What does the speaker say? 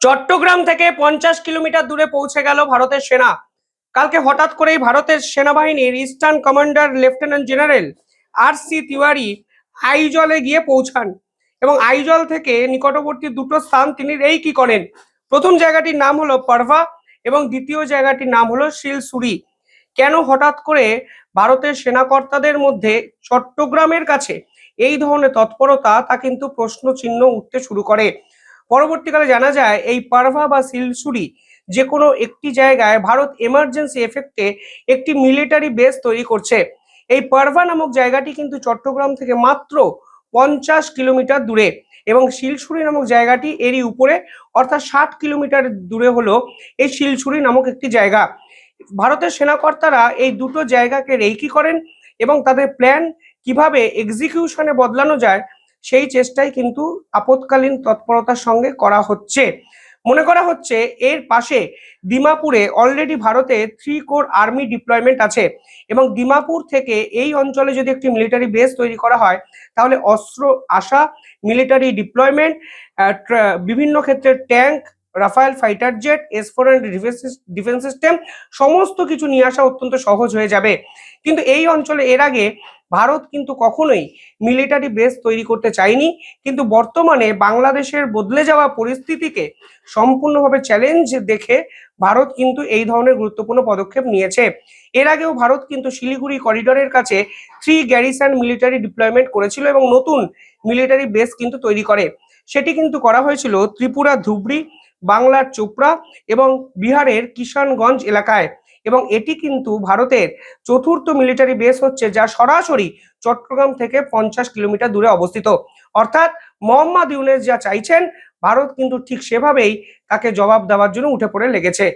চট্টগ্রাম থেকে 50 কিলোমিটার দূরে পৌঁছে গেল ভারতের সেনা। কালকে হঠাৎ করেই ভারতের সেনাবাহিনীর ইস্টার্ন কমান্ডার লেফটেন্যান্ট জেনারেল আর সি তিওয়ারি আইজলে গিয়ে পৌঁছান এবং আইজল থেকে নিকটবর্তী দুটো স্থান তিনি এই কি করেন। প্রথম জায়গাটির নাম হলো পারভা এবং দ্বিতীয় জায়গাটির নাম হলো শিলসুরি। কেন হঠাৎ করে ভারতের সেনাকর্তাদের মধ্যে চট্টগ্রামের কাছে এই ধরনের তৎপরতা, তা কিন্তু প্রশ্ন চিহ্ন উঠতে শুরু করে। পরবর্তীকালে জানা যায় এই পারভা বা সিলসুরি যে কোনো একটি জায়গায় ভারত এমার্জেন্সি এফেক্টে একটি মিলিটারি বেস তৈরি করছে। এই পারভা নামক জায়গাটি কিন্তু চট্টগ্রাম থেকে মাত্র 50 কিলোমিটার দূরে এবং শিলসুরি নামক জায়গাটি এরই উপরে, অর্থাৎ 60 কিলোমিটার দূরে হলো এই শিলসুরি নামক একটি জায়গা। ভারতের সেনাকর্তারা এই দুটো জায়গাকে রেকি করেন এবং তাদের প্ল্যান কিভাবে এক্সিকিউশনে বদলানো যায় সেই চেষ্টাই কিন্তু আপৎকালীন তৎপরতার সঙ্গে করা হচ্ছে। মনে করা হচ্ছে এর পাশে দিমাপুরে অলরেডি ভারতে 3 কোর আর্মি ডিপ্লয়মেন্ট আছে এবং দিমাপুর থেকে এই অঞ্চলে যদি একটি মিলিটারি বেস তৈরি করা হয় তাহলে অস্ত্র আসা, মিলিটারি ডিপ্লয়মেন্ট, বিভিন্ন ক্ষেত্রে tank, Rafael fighter jet, S-400 defence system সমস্ত কিছু নিয়ে আসা অত্যন্ত সহজ হয়ে যাবে। কিন্তু এই অঞ্চলে এর আগে ভারত কিন্তু কখনোই মিলিটারি বেস তৈরি করতে চায়নি, কিন্তু বর্তমানে বাংলাদেশের বদলে যাওয়া পরিস্থিতিকে সম্পূর্ণভাবে চ্যালেঞ্জ দেখে ভারত কিন্তু এই ধরনের গুরুত্বপূর্ণ পদক্ষেপ নিয়েছে। এর আগেও ভারত কিন্তু শিলিগুড়ি করিডোরের কাছে 3 গ্যারিসন মিলিটারি ডিপ্লয়মেন্ট করেছিল এবং নতুন মিলিটারি বেস কিন্তু তৈরি করে। সেটি কিন্তু করা হয়েছিল ত্রিপুরা ধুবড়ি, বাংলার চোপড়া এবং বিহারের কিষানগঞ্জ এলাকায়। এবং এটি কিন্তু ভারতের চতুর্থ মিলিটারি বেস হচ্ছে, যা সরাসরি চট্টগ্রাম থেকে 50 কিলোমিটার দূরে অবস্থিত। অর্থাৎ মোহাম্মদ ইউনূস যা চাইছেন, ভারত কিন্তু ঠিক সেভাবেই তাকে জবাব দেওয়ার জন্য উঠে পড়ে লেগেছে।